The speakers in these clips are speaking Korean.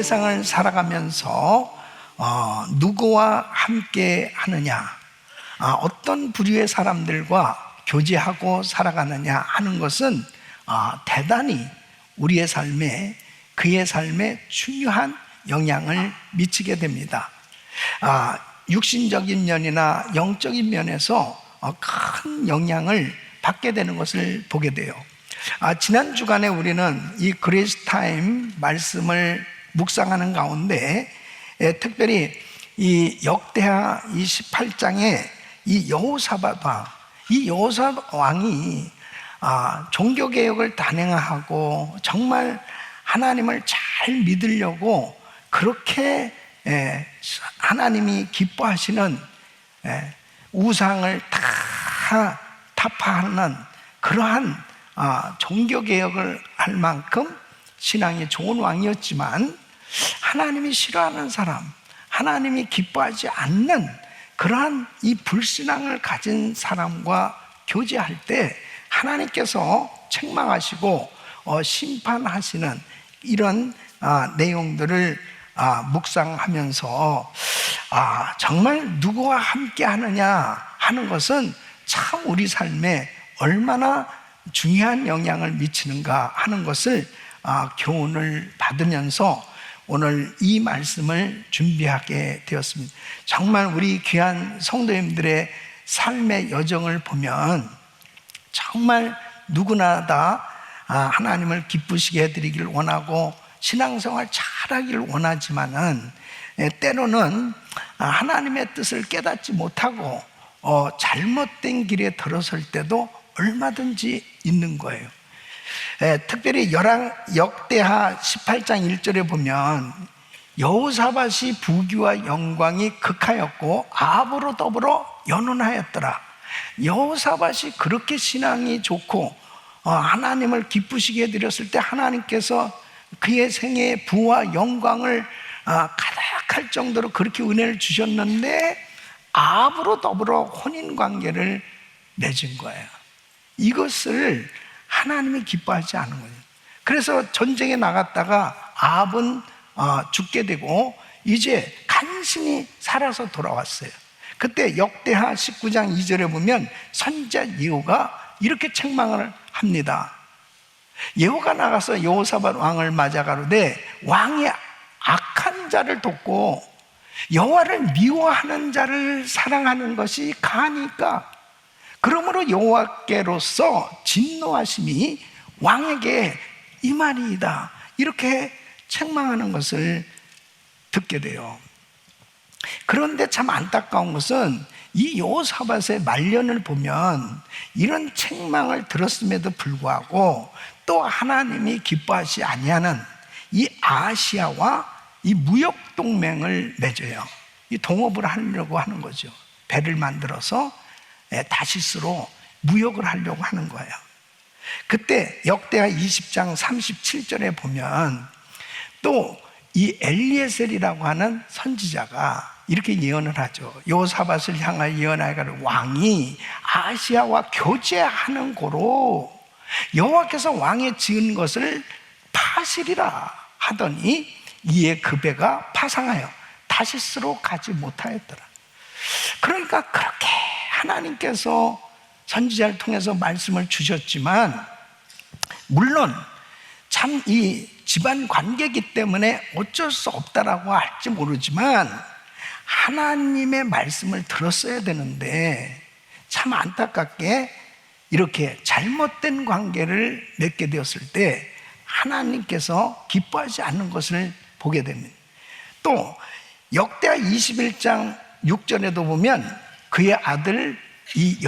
세상을 살아가면서 누구와 함께 하느냐, 어떤 부류의 사람들과 교제하고 살아가느냐 하는 것은 대단히 우리의 삶에, 그의 삶에 중요한 영향을 미치게 됩니다. 육신적인 면이나 영적인 면에서 큰 영향을 받게 되는 것을 보게 돼요. 지난 주간에 우리는 이 그레이스 타임 말씀을 묵상하는 가운데 특별히 이 역대하 28장에 이 여호사밧 왕이 종교개혁을 단행하고 정말 하나님을 잘 믿으려고 그렇게 하나님이 기뻐하시는 우상을 다 타파하는 그러한 종교개혁을 할 만큼 신앙이 좋은 왕이었지만, 하나님이 싫어하는 사람, 하나님이 기뻐하지 않는 그러한 이 불신앙을 가진 사람과 교제할 때 하나님께서 책망하시고 심판하시는 이런 내용들을 묵상하면서 정말 누구와 함께 하느냐 하는 것은 참 우리 삶에 얼마나 중요한 영향을 미치는가 하는 것을 교훈을 받으면서 오늘 이 말씀을 준비하게 되었습니다. 정말 우리 귀한 성도님들의 삶의 여정을 보면 정말 누구나 다 하나님을 기쁘시게 해드리기를 원하고 신앙생활 잘하기를 원하지만은 때로는 하나님의 뜻을 깨닫지 못하고 잘못된 길에 들어설 때도 얼마든지 있는 거예요. 특별히 역대하 18장 1절에 보면 여호사밧이 부귀와 영광이 극하였고 아합으로 더불어 연혼하였더라. 여호사밧이 그렇게 신앙이 좋고 하나님을 기쁘시게 해드렸을 때 하나님께서 그의 생애에 부와 영광을 가득할 정도로 그렇게 은혜를 주셨는데 아합으로 더불어 혼인관계를 맺은 거예요. 이것을 하나님이 기뻐하지 않은 거예요. 그래서 전쟁에 나갔다가 아합은 죽게 되고 이제 간신히 살아서 돌아왔어요. 그때 역대하 19장 2절에 보면 선지자 예후가 이렇게 책망을 합니다. 예후가 나가서 여호사밧 왕을 맞아 가로되 왕이 악한 자를 돕고 여호와를 미워하는 자를 사랑하는 것이 가하니까 그러므로 여호와께로서 진노하심이 왕에게 임하리이다. 이렇게 책망하는 것을 듣게 돼요. 그런데 참 안타까운 것은 이 여호사밧의 말년을 보면 이런 책망을 들었음에도 불구하고 또 하나님이 기뻐하지 아니하는 이 아시아와 이 무역 동맹을 맺어요. 이 동업을 하려고 하는 거죠. 배를 만들어서 다시스로 무역을 하려고 하는 거예요. 그때 역대하 20장 37절에 보면 또 이 엘리에셀이라고 하는 선지자가 이렇게 예언을 하죠. 여호사밧을 향하여 예언하여 왕이 아시아와 교제하는 고로 여호와께서 왕에 지은 것을 파시리라 하더니 이에 그 배가 파상하여 다시스로 가지 못하였더라. 그러니까 그렇게 하나님께서 선지자를 통해서 말씀을 주셨지만, 물론 참 이 집안 관계이기 때문에 어쩔 수 없다라고 할지 모르지만 하나님의 말씀을 들었어야 되는데 참 안타깝게 이렇게 잘못된 관계를 맺게 되었을 때 하나님께서 기뻐하지 않는 것을 보게 됩니다. 또 역대하 21장 6절에도 보면 그의 아들 이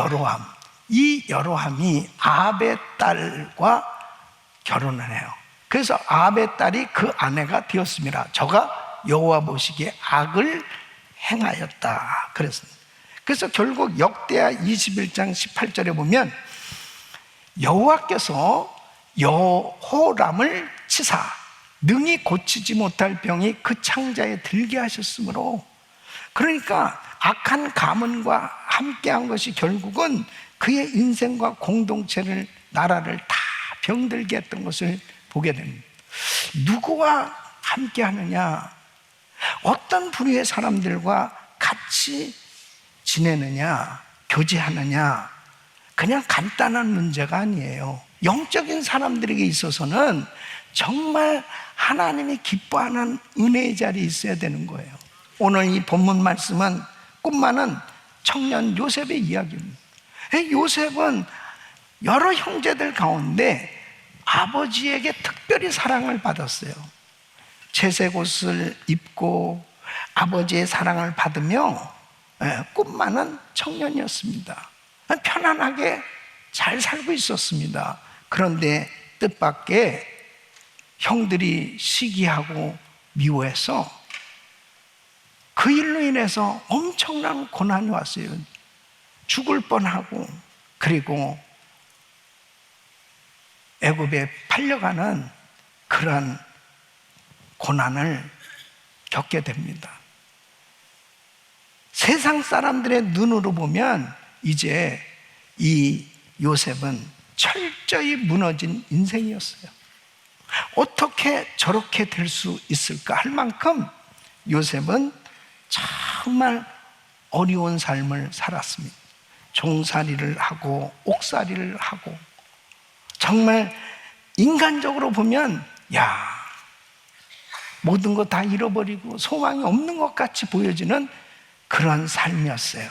여로함이 아합의 딸과 결혼을 해요. 그래서 아합의 딸이 그 아내가 되었습니다. 저가 여호와 보시기에 악을 행하였다 그랬습니다. 그래서 결국 역대하 21장 18절에 보면 여호와께서 여호람을 치사 능히 고치지 못할 병이 그 창자에 들게 하셨으므로, 그러니까 악한 가문과 함께한 것이 결국은 그의 인생과 공동체를, 나라를 다 병들게 했던 것을 보게 됩니다. 누구와 함께 하느냐, 어떤 부류의 사람들과 같이 지내느냐, 교제하느냐, 그냥 간단한 문제가 아니에요. 영적인 사람들에게 있어서는 정말 하나님이 기뻐하는 은혜의 자리에 있어야 되는 거예요. 오늘 이 본문 말씀은 꿈 많은 청년 요셉의 이야기입니다. 요셉은 여러 형제들 가운데 아버지에게 특별히 사랑을 받았어요. 채색 옷을 입고 아버지의 사랑을 받으며 꿈 많은 청년이었습니다. 편안하게 잘 살고 있었습니다. 그런데 뜻밖의 형들이 시기하고 미워해서 그 일로 인해서 엄청난 고난이 왔어요. 죽을 뻔하고, 그리고 애굽에 팔려가는 그런 고난을 겪게 됩니다. 세상 사람들의 눈으로 보면 이제 이 요셉은 철저히 무너진 인생이었어요. 어떻게 저렇게 될 수 있을까 할 만큼 요셉은 정말 어려운 삶을 살았습니다. 종살이를 하고 옥살이를 하고, 정말 인간적으로 보면 모든 거 다 잃어버리고 소망이 없는 것 같이 보여지는 그런 삶이었어요.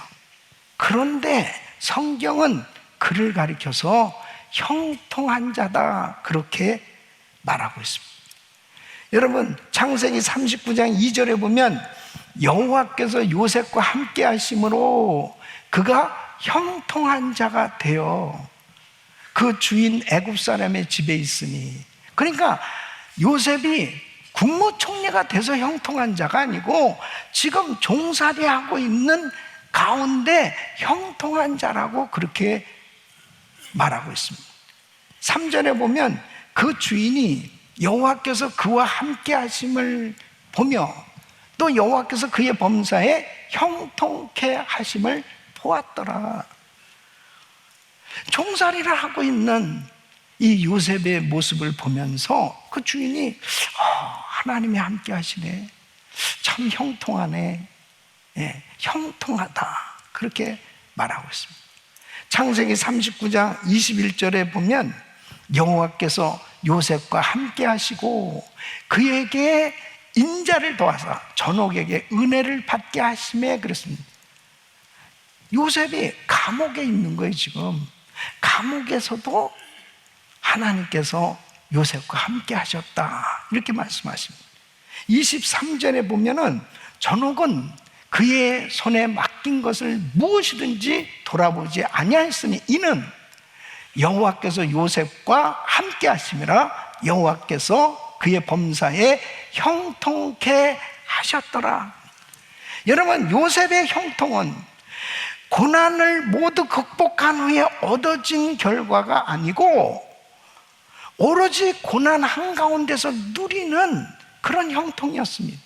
그런데 성경은 그를 가리켜서 형통한 자다, 그렇게 말하고 있습니다. 여러분, 창세기 39장 2절에 보면 여호와께서 요셉과 함께 하심으로 그가 형통한 자가 되어 그 주인 애굽 사람의 집에 있으니, 그러니까 요셉이 국무총리가 돼서 형통한 자가 아니고 지금 종살이하고 있는 가운데 형통한 자라고 그렇게 말하고 있습니다. 3절에 보면 그 주인이 여호와께서 그와 함께 하심을 보며 또 여호와께서 그의 범사에 형통케 하심을 보았더라. 종살이를 하고 있는 이 요셉의 모습을 보면서 그 주인이 하나님이 함께 하시네, 참 형통하네, 형통하다, 그렇게 말하고 있습니다. 창세기 39장 21절에 보면 여호와께서 요셉과 함께 하시고 그에게 인자를 도와서 전옥에게 은혜를 받게 하심에, 그랬습니다. 요셉이 감옥에 있는 거예요. 지금 감옥에서도 하나님께서 요셉과 함께 하셨다, 이렇게 말씀하십니다. 23절에 보면은 전옥은 그의 손에 맡긴 것을 무엇이든지 돌아보지 아니하였으니 이는 여호와께서 요셉과 함께 하심이라, 여호와께서 그의 범사에 형통케 하셨더라. 여러분, 요셉의 형통은 고난을 모두 극복한 후에 얻어진 결과가 아니고 오로지 고난 한가운데서 누리는 그런 형통이었습니다.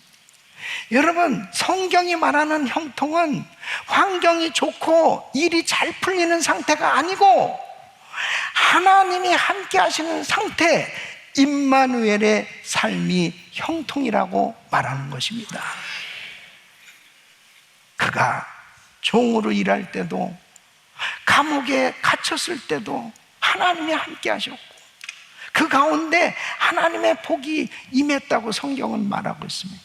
여러분, 성경이 말하는 형통은 환경이 좋고 일이 잘 풀리는 상태가 아니고 하나님이 함께 하시는 상태, 임마누엘의 삶이 형통이라고 말하는 것입니다. 그가 종으로 일할 때도, 감옥에 갇혔을 때도 하나님이 함께 하셨고 그 가운데 하나님의 복이 임했다고 성경은 말하고 있습니다.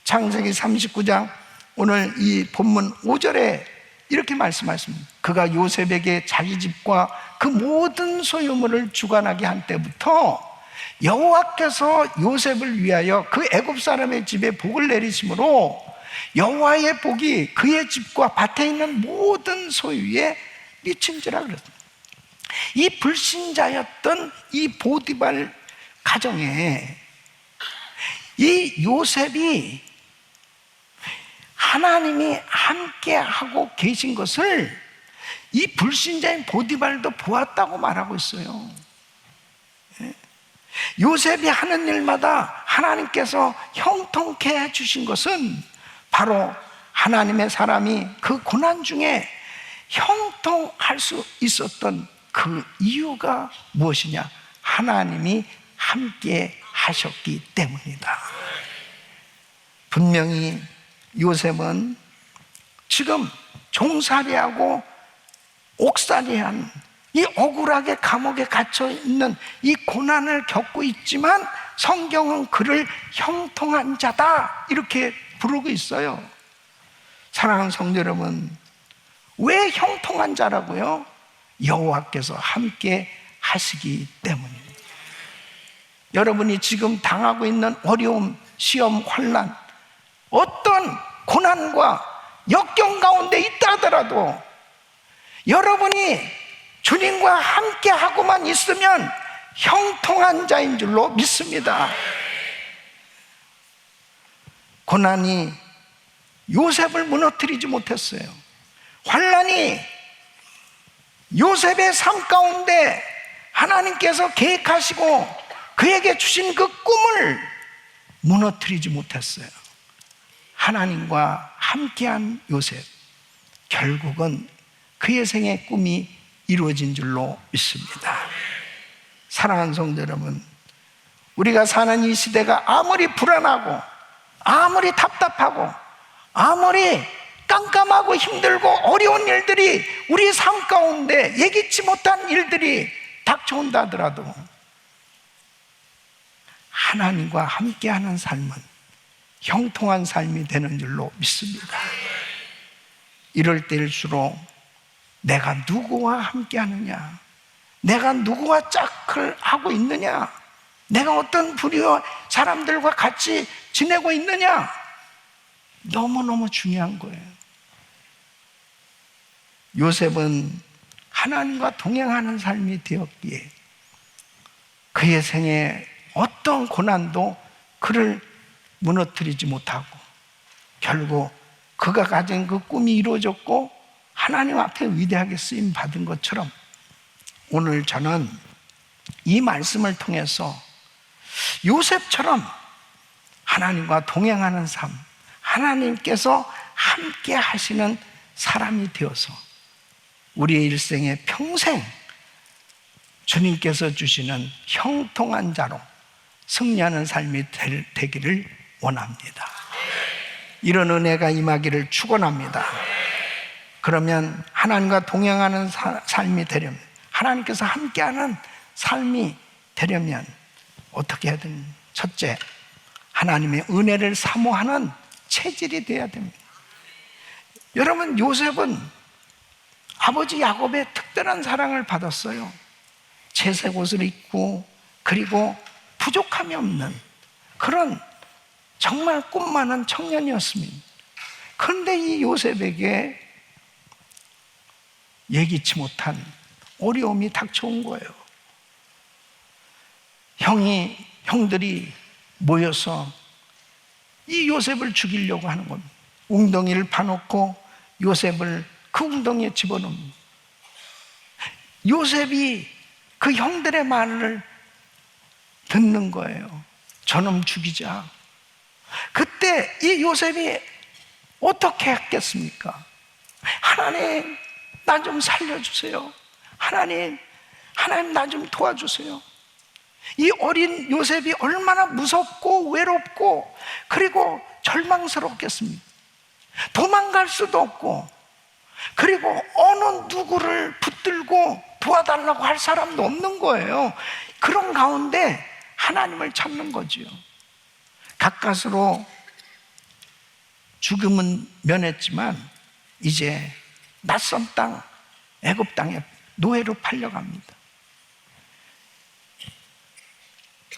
창세기 39장 오늘 이 본문 5절에 이렇게 말씀하십니다. 그가 요셉에게 자기 집과 그 모든 소유물을 주관하게 한 때부터 여호와께서 요셉을 위하여 그 애굽 사람의 집에 복을 내리심으로 여호와의 복이 그의 집과 밭에 있는 모든 소유에 미친지라 그랬습니다. 이 불신자였던 이 보디발 가정에 이 요셉이 하나님이 함께 하고 계신 것을 이 불신자인 보디발도 보았다고 말하고 있어요. 요셉이 하는 일마다 하나님께서 형통케 해주신 것은 바로 하나님의 사람이 그 고난 중에 형통할 수 있었던 그 이유가 무엇이냐? 하나님이 함께 하셨기 때문이다. 분명히 요셉은 지금 종살이하고 옥살이한 이 억울하게 감옥에 갇혀 있는 이 고난을 겪고 있지만 성경은 그를 형통한 자다 이렇게 부르고 있어요. 사랑하는 성도 여러분, 왜 형통한 자라고요? 여호와께서 함께 하시기 때문입니다. 여러분이 지금 당하고 있는 어려움, 시험, 환난, 어떤 고난과 역경 가운데 있다 하더라도 여러분이 주님과 함께 하고만 있으면 형통한 자인 줄로 믿습니다. 고난이 요셉을 무너뜨리지 못했어요. 환난이 요셉의 삶 가운데 하나님께서 계획하시고 그에게 주신 그 꿈을 무너뜨리지 못했어요. 하나님과 함께한 요셉, 결국은 그의 생의 꿈이 이루어진 줄로 믿습니다. 사랑하는 성도 여러분, 우리가 사는 이 시대가 아무리 불안하고 아무리 답답하고 아무리 깜깜하고 힘들고 어려운 일들이 우리 삶 가운데 예기치 못한 일들이 닥쳐온다 하더라도 하나님과 함께하는 삶은 형통한 삶이 되는 줄로 믿습니다. 이럴 때일수록 내가 누구와 함께하느냐, 내가 누구와 짝을 하고 있느냐, 내가 어떤 부류의 사람들과 같이 지내고 있느냐, 너무너무 중요한 거예요. 요셉은 하나님과 동행하는 삶이 되었기에 그의 생에 어떤 고난도 그를 무너뜨리지 못하고 결국 그가 가진 그 꿈이 이루어졌고 하나님 앞에 위대하게 쓰임 받은 것처럼 오늘 저는 이 말씀을 통해서 요셉처럼 하나님과 동행하는 삶, 하나님께서 함께 하시는 사람이 되어서 우리의 일생에 평생 주님께서 주시는 형통한 자로 승리하는 삶이 되기를 원합니다. 이런 은혜가 임하기를 축원합니다. 그러면 하나님과 동행하는 삶이 되려면, 하나님께서 함께하는 삶이 되려면 어떻게 하든 첫째, 하나님의 은혜를 사모하는 체질이 되어야 됩니다. 여러분, 요셉은 아버지 야곱의 특별한 사랑을 받았어요. 채색 옷을 입고 그리고 부족함이 없는 그런 정말 꿈 많은 청년이었습니다. 그런데 이 요셉에게 예기치 못한 어려움이 닥쳐온 거예요. 형들이 모여서 이 요셉을 죽이려고 하는 겁니다. 웅덩이를 파놓고 요셉을 그 웅덩이에 집어넣습니다. 요셉이 그 형들의 말을 듣는 거예요. 저놈 죽이자. 그때 이 요셉이 어떻게 했겠습니까? 하나님, 나 좀 살려주세요. 하나님 나 좀 도와주세요. 이 어린 요셉이 얼마나 무섭고 외롭고 그리고 절망스럽겠습니까? 도망갈 수도 없고 그리고 어느 누구를 붙들고 도와달라고 할 사람도 없는 거예요. 그런 가운데 하나님을 찾는 거지요. 가까스로 죽음은 면했지만 이제 낯선 땅 애굽 땅에 노예로 팔려갑니다.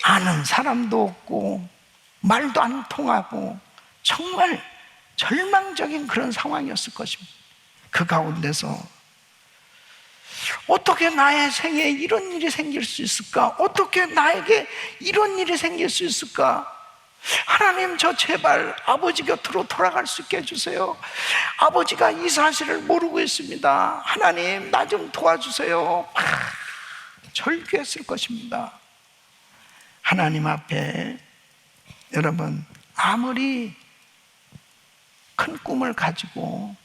아는 사람도 없고 말도 안 통하고 정말 절망적인 그런 상황이었을 것입니다. 그 가운데서 어떻게 나의 생에 이런 일이 생길 수 있을까? 어떻게 나에게 이런 일이 생길 수 있을까? 하나님, 저 제발 아버지 곁으로 돌아갈 수 있게 해주세요. 아버지가 이 사실을 모르고 있습니다. 하나님, 나 좀 도와주세요. 절규했을 것입니다. 하나님 앞에 여러분, 아무리 큰 꿈을 가지고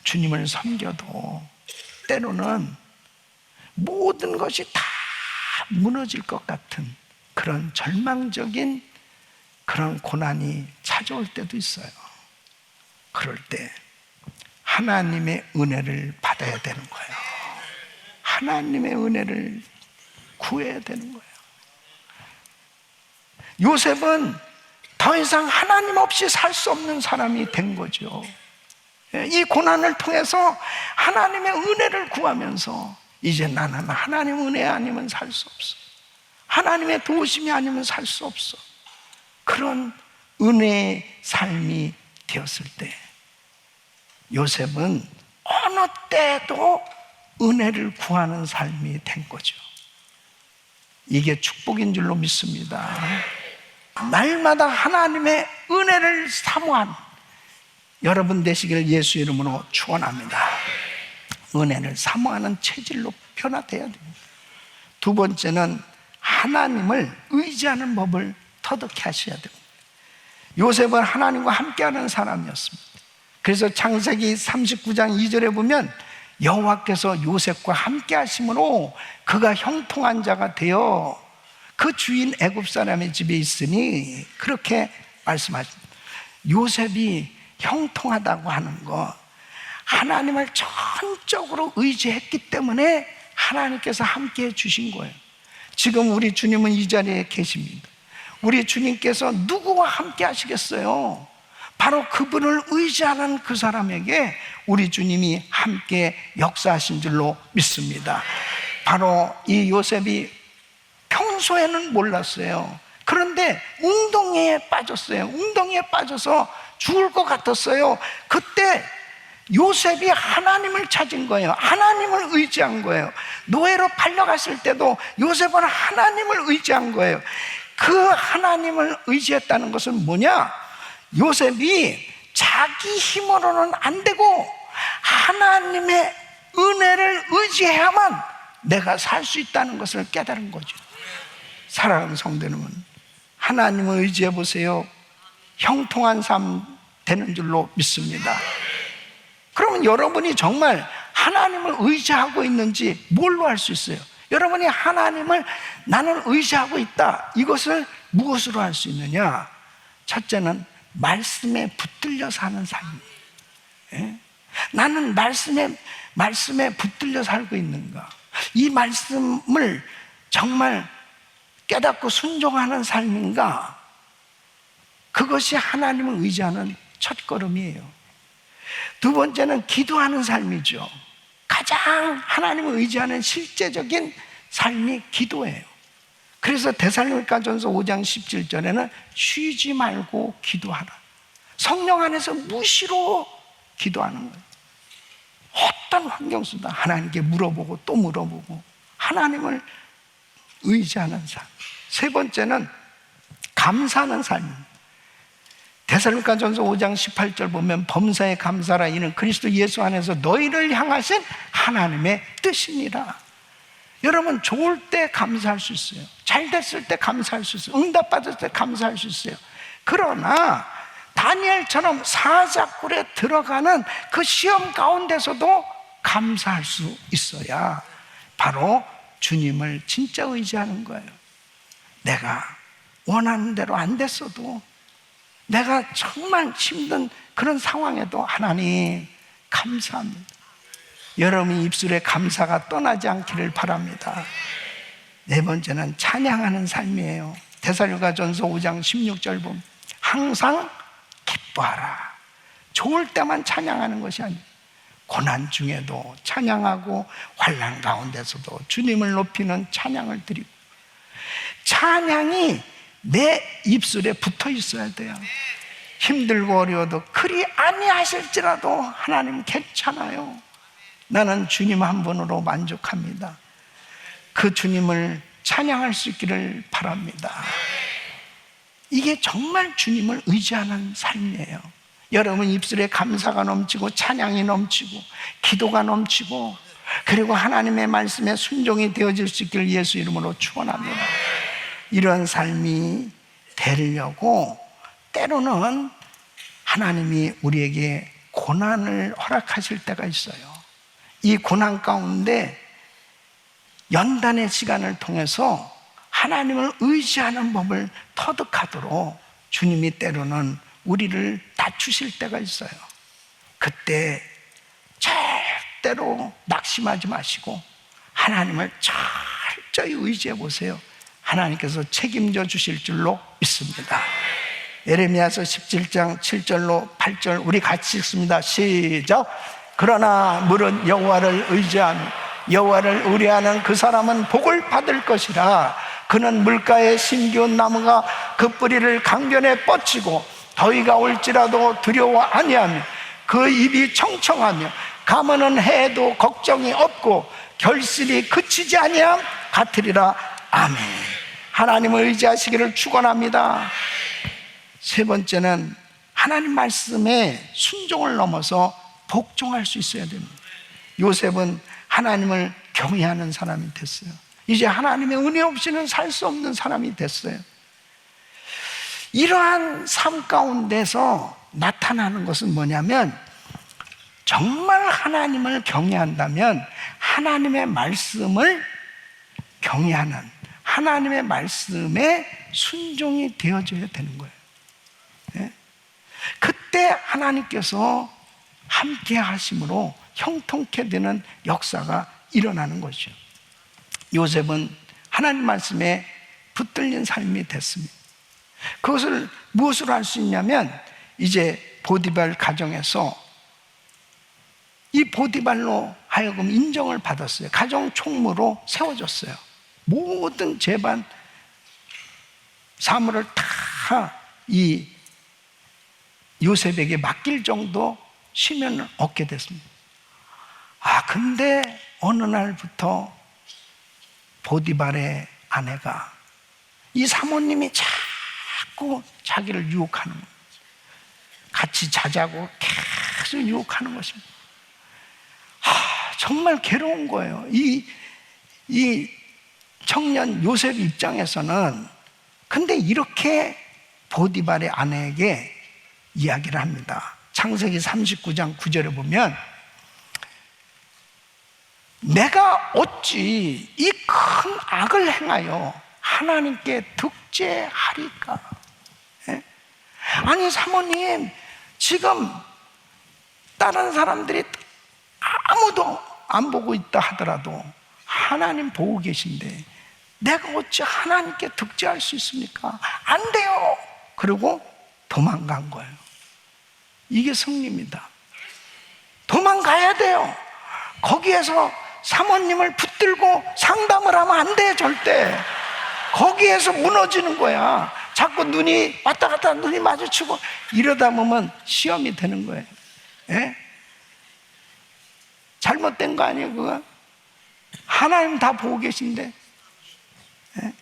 주님을 섬겨도 때로는 모든 것이 다 무너질 것 같은 그런 절망적인 그런 고난이 찾아올 때도 있어요. 그럴 때 하나님의 은혜를 받아야 되는 거예요. 하나님의 은혜를 구해야 되는 거예요. 요셉은 더 이상 하나님 없이 살 수 없는 사람이 된 거죠. 이 고난을 통해서 하나님의 은혜를 구하면서 이제 나는 하나님 은혜 아니면 살 수 없어. 하나님의 도우심이 아니면 살 수 없어. 그런 은혜의 삶이 되었을 때 요셉은 어느 때도 은혜를 구하는 삶이 된 거죠. 이게 축복인 줄로 믿습니다. 날마다 하나님의 은혜를 사모한 여러분 되시기를 예수 이름으로 축원합니다. 은혜를 사모하는 체질로 변화되어야 됩니다. 두 번째는 하나님을 의지하는 법을 터득해 하셔야 됩니다. 요셉은 하나님과 함께하는 사람이었습니다. 그래서 창세기 39장 2절에 보면 여호와께서 요셉과 함께 하심으로 그가 형통한 자가 되어 그 주인 애굽 사람의 집에 있으니, 그렇게 말씀하십니다. 요셉이 형통하다고 하는 것, 하나님을 전적으로 의지했기 때문에 하나님께서 함께 해주신 거예요. 지금 우리 주님은 이 자리에 계십니다. 우리 주님께서 누구와 함께 하시겠어요? 바로 그분을 의지하는 그 사람에게 우리 주님이 함께 역사하신 줄로 믿습니다. 바로 이 요셉이 평소에는 몰랐어요. 그런데 웅덩이에 빠졌어요. 웅덩이에 빠져서 죽을 것 같았어요. 그때 요셉이 하나님을 찾은 거예요. 하나님을 의지한 거예요. 노예로 팔려갔을 때도 요셉은 하나님을 의지한 거예요. 그 하나님을 의지했다는 것은 뭐냐? 요셉이 자기 힘으로는 안 되고 하나님의 은혜를 의지해야만 내가 살 수 있다는 것을 깨달은 거죠. 사랑하는 성도 여러분, 하나님을 의지해 보세요. 형통한 삶 되는 줄로 믿습니다. 그러면 여러분이 정말 하나님을 의지하고 있는지 뭘로 알 수 있어요? 여러분이 하나님을 나는 의지하고 있다, 이것을 무엇으로 알 수 있느냐? 첫째는 말씀에 붙들려 사는 삶이에요. 예? 나는 말씀에 붙들려 살고 있는가? 이 말씀을 정말 깨닫고 순종하는 삶인가? 그것이 하나님을 의지하는 첫걸음이에요. 두 번째는 기도하는 삶이죠. 가장 하나님을 의지하는 실제적인 삶이 기도예요. 그래서 데살로니가전서 5장 17절에는 쉬지 말고 기도하라. 성령 안에서 무시로 기도하는 거예요. 어떤 환경 속에도 하나님께 물어보고 또 물어보고 하나님을 의지하는 삶. 세 번째는 감사하는 삶입니다. 데살로니가전서 5장 18절 보면 범사에 감사라, 이는 그리스도 예수 안에서 너희를 향하신 하나님의 뜻이니라. 여러분, 좋을 때 감사할 수 있어요. 잘 됐을 때 감사할 수 있어요. 응답받을 때 감사할 수 있어요. 그러나 다니엘처럼 사자굴에 들어가는 그 시험 가운데서도 감사할 수 있어야 바로 주님을 진짜 의지하는 거예요. 내가 원하는 대로 안 됐어도, 내가 정말 힘든 그런 상황에도 하나님 감사합니다. 여러분 입술에 감사가 떠나지 않기를 바랍니다. 네 번째는 찬양하는 삶이에요. 데살로니가전서 5장 16절 보면 항상 기뻐하라. 좋을 때만 찬양하는 것이 아니에요. 고난 중에도 찬양하고 환난 가운데서도 주님을 높이는 찬양을 드리고, 찬양이 내 입술에 붙어 있어야 돼요. 힘들고 어려워도 그리 아니하실지라도 하나님 괜찮아요. 나는 주님 한 분으로 만족합니다. 그 주님을 찬양할 수 있기를 바랍니다. 이게 정말 주님을 의지하는 삶이에요. 여러분 입술에 감사가 넘치고 찬양이 넘치고 기도가 넘치고, 그리고 하나님의 말씀에 순종이 되어질 수 있기를 예수 이름으로 축원합니다. 이런 삶이 되려고 때로는 하나님이 우리에게 고난을 허락하실 때가 있어요. 이 고난 가운데 연단의 시간을 통해서 하나님을 의지하는 법을 터득하도록 주님이 때로는 우리를 낮추실 때가 있어요. 그때 절대로 낙심하지 마시고 하나님을 철저히 의지해 보세요. 하나님께서 책임져 주실 줄로 믿습니다. 예레미야서 17장 7절로 8절 우리 같이 읽습니다. 시작. 그러나 물은 여호와를 의지하며 여호와를 의뢰하는 그 사람은 복을 받을 것이라. 그는 물가에 심기운 나무가 그 뿌리를 강변에 뻗치고 더위가 올지라도 두려워 아니하며 그 입이 청청하며 가무는 해에도 걱정이 없고 결실이 그치지 아니함 같으리라. 아멘. 하나님을 의지하시기를 축원합니다. 세 번째는 하나님 말씀에 순종을 넘어서 복종할 수 있어야 됩니다. 요셉은 하나님을 경외하는 사람이 됐어요. 이제 하나님의 은혜 없이는 살 수 없는 사람이 됐어요. 이러한 삶 가운데서 나타나는 것은 뭐냐면, 정말 하나님을 경외한다면 하나님의 말씀을 경외하는, 하나님의 말씀에 순종이 되어져야 되는 거예요. 네? 그때 하나님께서 함께 하심으로 형통케 되는 역사가 일어나는 것이죠. 요셉은 하나님 말씀에 붙들린 삶이 됐습니다. 그것을 무엇으로 할 수 있냐면, 이제 보디발 가정에서 이 보디발로 하여금 인정을 받았어요. 가정 총무로 세워졌어요. 모든 재반 사무를 다 이 요셉에게 맡길 정도 시면을 얻게 됐습니다. 근데 어느 날부터 보디발의 아내가, 이 사모님이 자꾸 자기를 유혹하는 거예요. 같이 자자고 계속 유혹하는 것입니다. 정말 괴로운 거예요. 이 청년 요셉 입장에서는. 근데 이렇게 보디발의 아내에게 이야기를 합니다. 창세기 39장 9절에 보면, 내가 어찌 이 큰 악을 행하여 하나님께 득죄하리까? 아니 사모님, 지금 다른 사람들이 아무도 안 보고 있다 하더라도 하나님 보고 계신데 내가 어찌 하나님께 득죄할 수 있습니까? 안 돼요. 그리고 도망간 거예요. 이게 승리입니다. 도망가야 돼요. 거기에서 사모님을 붙들고 상담을 하면 안 돼, 절대. 거기에서 무너지는 거야. 자꾸 눈이 왔다 갔다 눈이 마주치고 이러다 보면 시험이 되는 거예요. 예? 잘못된 거 아니에요, 그거? 하나님 다 보고 계신데. 예?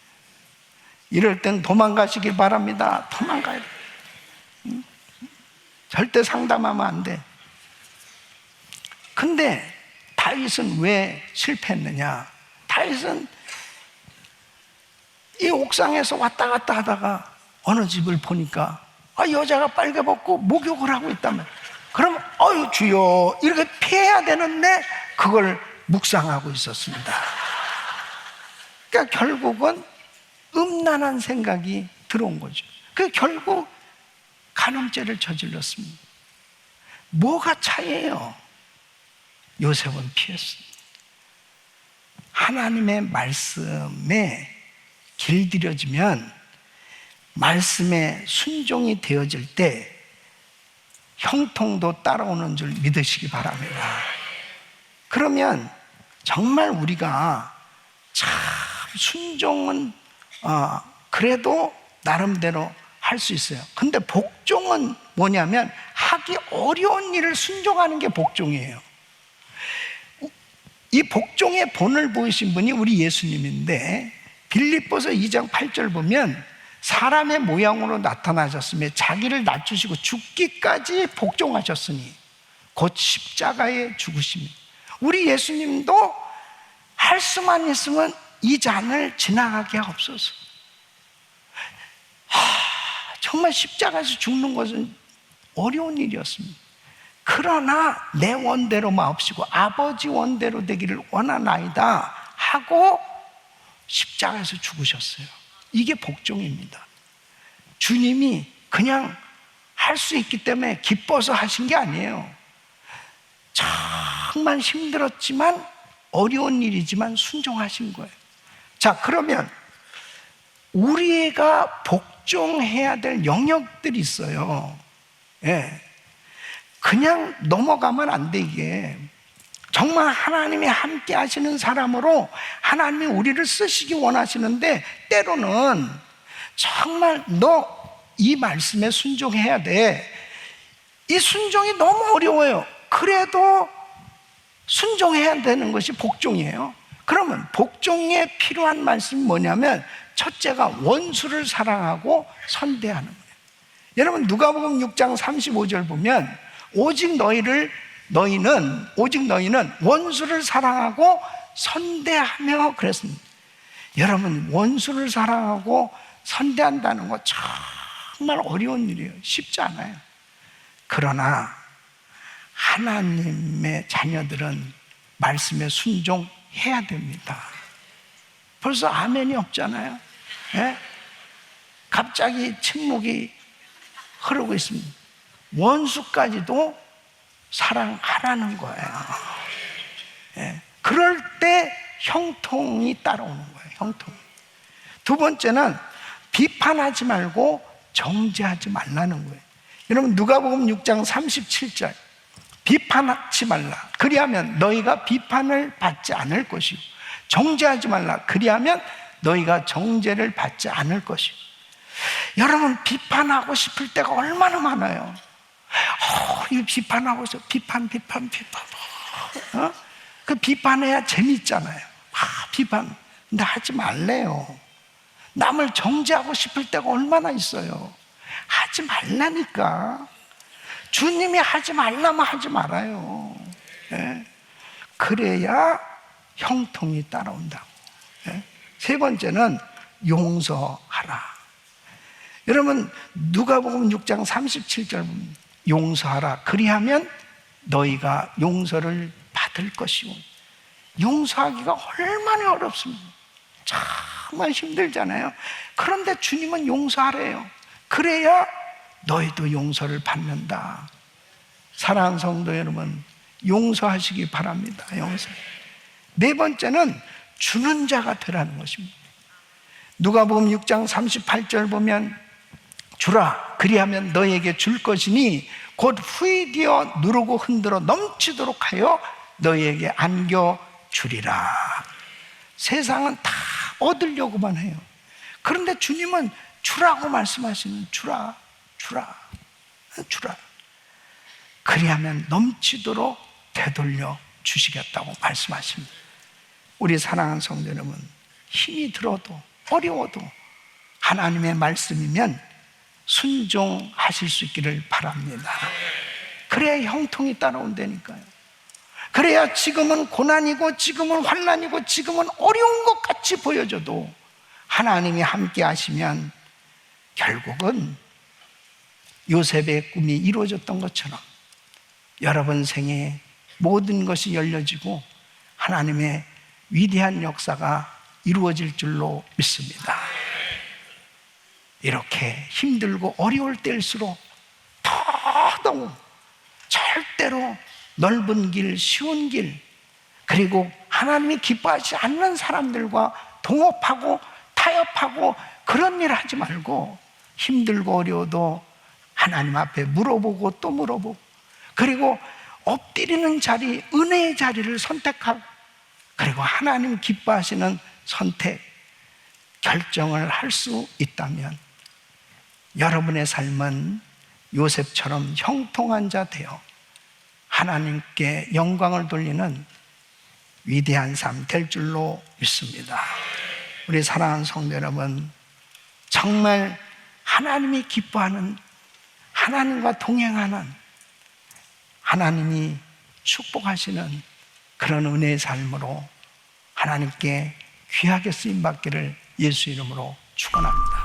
이럴 땐 도망가시길 바랍니다. 도망가야 돼. 절대 상담하면 안 돼. 근데 다윗은 왜 실패했느냐? 다윗은 이 옥상에서 왔다 갔다 하다가 어느 집을 보니까 여자가 빨개 벗고 목욕을 하고 있다면, 그러면 주여 이렇게 피해야 되는데 그걸 묵상하고 있었습니다. 그러니까 결국은 음란한 생각이 들어온 거죠. 그 결국 간음죄를 저질렀습니다. 뭐가 차이예요? 요셉은 피했습니다. 하나님의 말씀에 길들여지면, 말씀에 순종이 되어질 때 형통도 따라오는 줄 믿으시기 바랍니다. 그러면 정말 우리가 참 순종은 그래도 나름대로 할 수 있어요. 근데 복종은 뭐냐면, 하기 어려운 일을 순종하는 게 복종이에요. 이 복종의 본을 보이신 분이 우리 예수님인데, 빌립보서 2장 8절 보면, 사람의 모양으로 나타나셨으며 자기를 낮추시고 죽기까지 복종하셨으니 곧 십자가에 죽으십니다. 우리 예수님도 할 수만 있으면 이 잔을 지나가게 하옵소서. 정말 십자가에서 죽는 것은 어려운 일이었습니다. 그러나 내 원대로 마옵시고 아버지 원대로 되기를 원하나이다 하고 십자가에서 죽으셨어요. 이게 복종입니다. 주님이 그냥 할 수 있기 때문에 기뻐서 하신 게 아니에요. 정말 힘들었지만 어려운 일이지만 순종하신 거예요. 자, 그러면 우리가 복종해야 될 영역들이 있어요. 예. 그냥 넘어가면 안 돼. 이게 정말 하나님이 함께 하시는 사람으로 하나님이 우리를 쓰시기 원하시는데, 때로는 정말 너 이 말씀에 순종해야 돼. 이 순종이 너무 어려워요. 그래도 순종해야 되는 것이 복종이에요. 그러면 복종에 필요한 말씀이 뭐냐면, 첫째가 원수를 사랑하고 선대하는 거예요. 여러분, 누가복음 6장 35절 보면 오직 너희는 원수를 사랑하고 선대하며 그랬습니다. 여러분, 원수를 사랑하고 선대한다는 거 정말 어려운 일이에요. 쉽지 않아요. 그러나 하나님의 자녀들은 말씀에 순종해야 됩니다. 벌써 아멘이 없잖아요. 예? 갑자기 침묵이 흐르고 있습니다. 원수까지도 사랑하라는 거예요. 예. 그럴 때 형통이 따라오는 거예요. 형통. 두 번째는 비판하지 말고 정죄하지 말라는 거예요. 여러분, 누가복음 6장 37절, 비판하지 말라. 그리하면 너희가 비판을 받지 않을 것이요, 정죄하지 말라. 그리하면 너희가 정죄를 받지 않을 것이요. 여러분, 비판하고 싶을 때가 얼마나 많아요. 이 비판하고 있어. 비판. 그 비판해야 재밌잖아요. 비판. 근데 하지 말래요. 남을 정죄하고 싶을 때가 얼마나 있어요. 하지 말라니까. 주님이 하지 말라면 하지 말아요. 예? 그래야 형통이 따라온다고. 예? 세 번째는 용서하라. 여러분, 누가복음 6장 37절 보면 용서하라. 그리하면 너희가 용서를 받을 것이오. 용서하기가 얼마나 어렵습니까? 정말 힘들잖아요. 그런데 주님은 용서하래요. 그래야 너희도 용서를 받는다. 사랑하는 성도 여러분, 용서하시기 바랍니다. 용서. 네 번째는 주는 자가 되라는 것입니다. 누가복음 6장 38절 보면 주라, 그리하면 너희에게 줄 것이니 곧 후이되어 누르고 흔들어 넘치도록 하여 너희에게 안겨주리라. 세상은 다 얻으려고만 해요. 그런데 주님은 주라고 말씀하시는, 주라. 그리하면 넘치도록 되돌려 주시겠다고 말씀하십니다. 우리 사랑하는 성도 여러분, 힘이 들어도 어려워도 하나님의 말씀이면 순종하실 수 있기를 바랍니다. 그래야 형통이 따라온다니까요. 그래야 지금은 고난이고 지금은 환난이고 지금은 어려운 것 같이 보여져도 하나님이 함께 하시면 결국은 요셉의 꿈이 이루어졌던 것처럼 여러분 생에 모든 것이 열려지고 하나님의 위대한 역사가 이루어질 줄로 믿습니다. 이렇게 힘들고 어려울 때일수록 더더욱 절대로 넓은 길, 쉬운 길, 그리고 하나님이 기뻐하지 않는 사람들과 동업하고 타협하고 그런 일 하지 말고 힘들고 어려워도 하나님 앞에 물어보고 또 물어보고, 그리고 엎드리는 자리, 은혜의 자리를 선택하고, 그리고 하나님 기뻐하시는 선택, 결정을 할 수 있다면 여러분의 삶은 요셉처럼 형통한 자 되어 하나님께 영광을 돌리는 위대한 삶 될 줄로 믿습니다. 우리 사랑하는 성도 여러분, 정말 하나님이 기뻐하는, 하나님과 동행하는, 하나님이 축복하시는 그런 은혜의 삶으로 하나님께 귀하게 쓰임받기를 예수 이름으로 축원합니다.